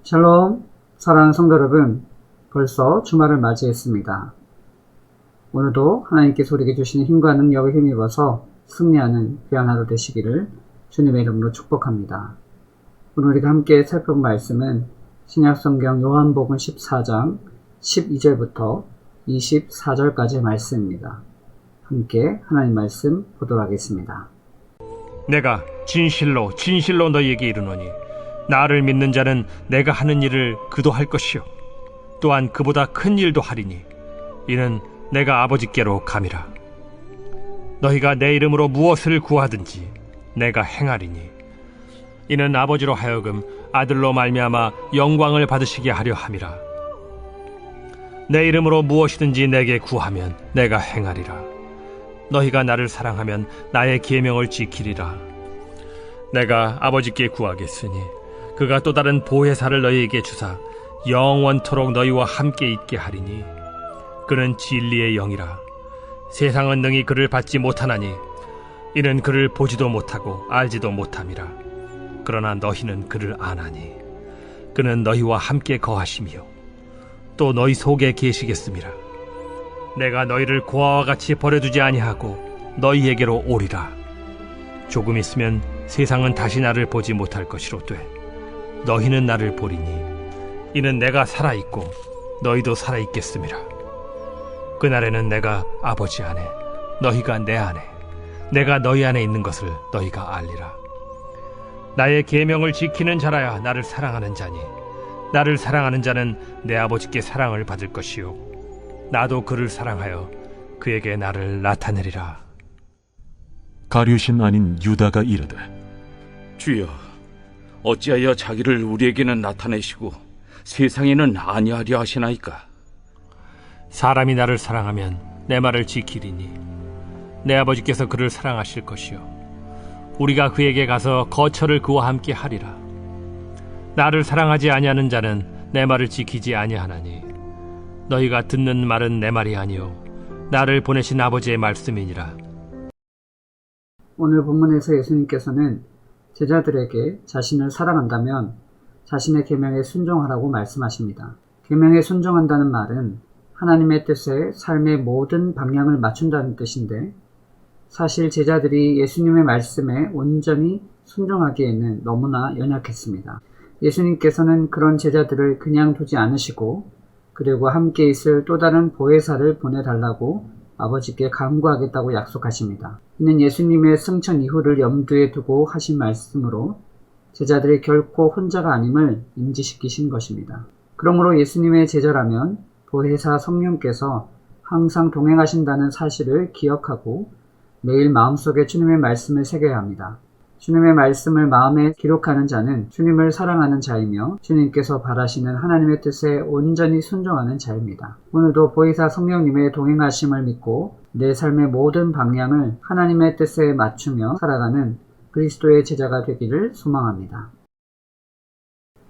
샬롬, 사랑하는 성도 여러분, 벌써 주말을 맞이했습니다. 오늘도 하나님께서 우리에게 주시는 힘과 능력을 힘입어서 승리하는 귀한 하루 되시기를 주님의 이름으로 축복합니다. 오늘 우리가 함께 살펴본 말씀은 신약성경 요한복음 14장 12절부터 24절까지의 말씀입니다. 함께 하나님 말씀 보도록 하겠습니다. 내가 진실로 진실로 너희에게 이르노니 나를 믿는 자는 내가 하는 일을 그도 할 것이요 또한 그보다 큰 일도 하리니 이는 내가 아버지께로 감이라. 너희가 내 이름으로 무엇을 구하든지 내가 행하리니 이는 아버지로 하여금 아들로 말미암아 영광을 받으시게 하려 함이라. 내 이름으로 무엇이든지 내게 구하면 내가 행하리라. 너희가 나를 사랑하면 나의 계명을 지키리라. 내가 아버지께 구하겠으니 그가 또 다른 보혜사를 너희에게 주사 영원토록 너희와 함께 있게 하리니 그는 진리의 영이라. 세상은 능히 그를 받지 못하나니 이는 그를 보지도 못하고 알지도 못함이라. 그러나 너희는 그를 아나니 그는 너희와 함께 거하시며 또 너희 속에 계시겠음이라. 내가 너희를 고아와 같이 버려두지 아니하고 너희에게로 오리라. 조금 있으면 세상은 다시 나를 보지 못할 것이로되 너희는 나를 보리니 이는 내가 살아있고 너희도 살아있겠음이라. 그날에는 내가 아버지 안에 너희가 내 안에 내가 너희 안에 있는 것을 너희가 알리라. 나의 계명을 지키는 자라야 나를 사랑하는 자니 나를 사랑하는 자는 내 아버지께 사랑을 받을 것이요 나도 그를 사랑하여 그에게 나를 나타내리라. 가룟신 아닌 유다가 이르되 주여, 어찌하여 자기를 우리에게는 나타내시고 세상에는 아니하려 하시나이까? 사람이 나를 사랑하면 내 말을 지키리니 내 아버지께서 그를 사랑하실 것이요 우리가 그에게 가서 거처를 그와 함께 하리라. 나를 사랑하지 아니하는 자는 내 말을 지키지 아니하나니 너희가 듣는 말은 내 말이 아니요 나를 보내신 아버지의 말씀이니라. 오늘 본문에서 예수님께서는 제자들에게 자신을 사랑한다면 자신의 계명에 순종하라고 말씀하십니다. 계명에 순종한다는 말은 하나님의 뜻에 삶의 모든 방향을 맞춘다는 뜻인데 사실 제자들이 예수님의 말씀에 온전히 순종하기에는 너무나 연약했습니다. 예수님께서는 그런 제자들을 그냥 두지 않으시고 그리고 함께 있을 또 다른 보혜사를 보내달라고 아버지께 간구하겠다고 약속하십니다. 이는 예수님의 승천 이후를 염두에 두고 하신 말씀으로 제자들이 결코 혼자가 아님을 인지시키신 것입니다. 그러므로 예수님의 제자라면 보혜사 성령께서 항상 동행하신다는 사실을 기억하고 매일 마음속에 주님의 말씀을 새겨야 합니다. 주님의 말씀을 마음에 기록하는 자는 주님을 사랑하는 자이며 주님께서 바라시는 하나님의 뜻에 온전히 순종하는 자입니다. 오늘도 보혜사 성령님의 동행하심을 믿고 내 삶의 모든 방향을 하나님의 뜻에 맞추며 살아가는 그리스도의 제자가 되기를 소망합니다.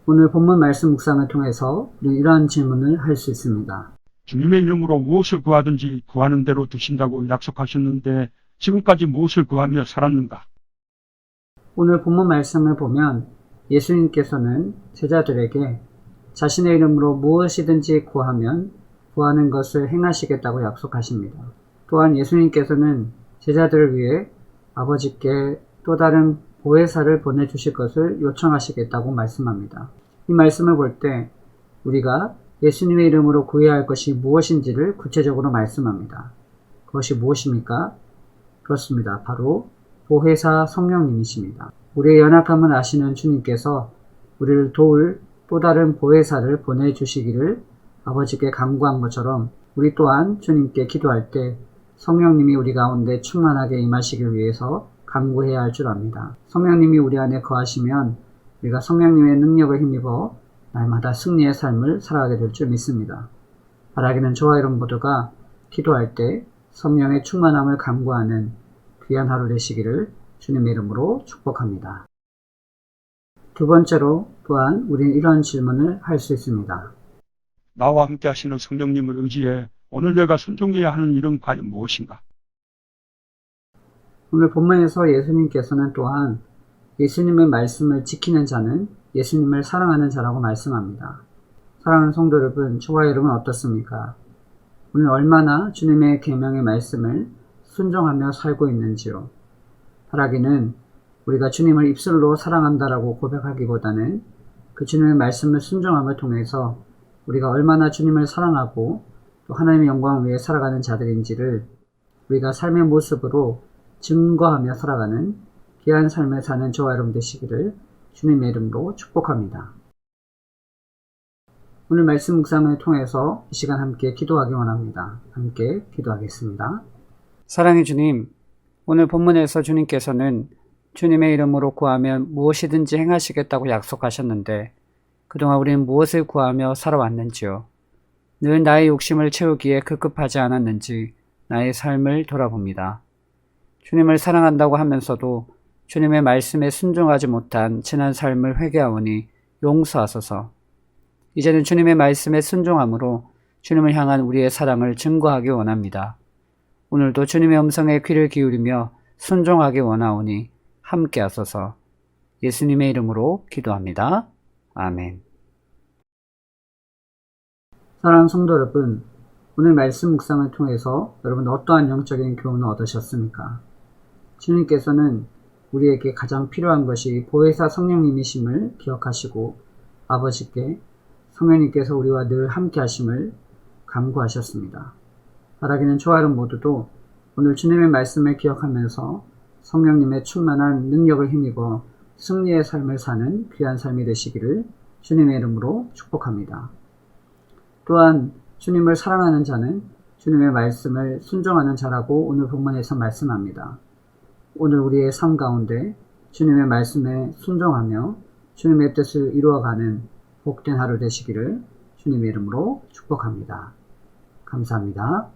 오늘 본문 말씀 묵상을 통해서 우리는 이러한 질문을 할 수 있습니다. 주님의 이름으로 무엇을 구하든지 구하는 대로 두신다고 약속하셨는데 지금까지 무엇을 구하며 살았는가? 오늘 본문 말씀을 보면 예수님께서는 제자들에게 자신의 이름으로 무엇이든지 구하면 구하는 것을 행하시겠다고 약속하십니다. 또한 예수님께서는 제자들을 위해 아버지께 또 다른 보혜사를 보내주실 것을 요청하시겠다고 말씀합니다. 이 말씀을 볼 때 우리가 예수님의 이름으로 구해야 할 것이 무엇인지를 구체적으로 말씀합니다. 그것이 무엇입니까? 그렇습니다. 바로 보혜사 성령님이십니다. 우리의 연약함을 아시는 주님께서 우리를 도울 또 다른 보혜사를 보내주시기를 아버지께 간구한 것처럼 우리 또한 주님께 기도할 때 성령님이 우리 가운데 충만하게 임하시길 위해서 간구해야 할 줄 압니다. 성령님이 우리 안에 거하시면 우리가 성령님의 능력을 힘입어 날마다 승리의 삶을 살아가게 될 줄 믿습니다. 바라기는 저와 여러분 모두가 기도할 때 성령의 충만함을 간구하는 귀한 하루 되시기를 주님의 이름으로 축복합니다. 두 번째로 또한 우리는 이런 질문을 할 수 있습니다. 나와 함께 하시는 성령님을 의지해 오늘 내가 순종해야 하는 일은 과연 무엇인가? 오늘 본문에서 예수님께서는 또한 예수님의 말씀을 지키는 자는 예수님을 사랑하는 자라고 말씀합니다. 사랑하는 성도 여러분, 저와 여러분 어떻습니까? 오늘 얼마나 주님의 계명의 말씀을 순종하며 살고 있는지요. 바라기는 우리가 주님을 입술로 사랑한다라고 고백하기보다는 그 주님의 말씀을 순종함을 통해서 우리가 얼마나 주님을 사랑하고 또 하나님의 영광을 위해 살아가는 자들인지를 우리가 삶의 모습으로 증거하며 살아가는 귀한 삶을 사는 저와 여러분 되시기를 주님의 이름으로 축복합니다. 오늘 말씀 묵상을 통해서 이 시간 함께 기도하기 원합니다. 함께 기도하겠습니다. 사랑의 주님, 오늘 본문에서 주님께서는 주님의 이름으로 구하면 무엇이든지 행하시겠다고 약속하셨는데 그동안 우리는 무엇을 구하며 살아왔는지요? 늘 나의 욕심을 채우기에 급급하지 않았는지 나의 삶을 돌아봅니다. 주님을 사랑한다고 하면서도 주님의 말씀에 순종하지 못한 지난 삶을 회개하오니 용서하소서. 이제는 주님의 말씀에 순종함으로 주님을 향한 우리의 사랑을 증거하기 원합니다. 오늘도 주님의 음성에 귀를 기울이며 순종하기 원하오니 함께 하소서. 예수님의 이름으로 기도합니다. 아멘. 사랑하는 성도 여러분, 오늘 말씀 묵상을 통해서 여러분 어떠한 영적인 교훈을 얻으셨습니까? 주님께서는 우리에게 가장 필요한 것이 보혜사 성령님이심을 기억하시고 아버지께 성령님께서 우리와 늘 함께 하심을 간구하셨습니다. 바라기는 저와 여러분 모두도 오늘 주님의 말씀을 기억하면서 성령님의 충만한 능력을 힘입어 승리의 삶을 사는 귀한 삶이 되시기를 주님의 이름으로 축복합니다. 또한 주님을 사랑하는 자는 주님의 말씀을 순종하는 자라고 오늘 본문에서 말씀합니다. 오늘 우리의 삶 가운데 주님의 말씀에 순종하며 주님의 뜻을 이루어가는 복된 하루 되시기를 주님의 이름으로 축복합니다. 감사합니다.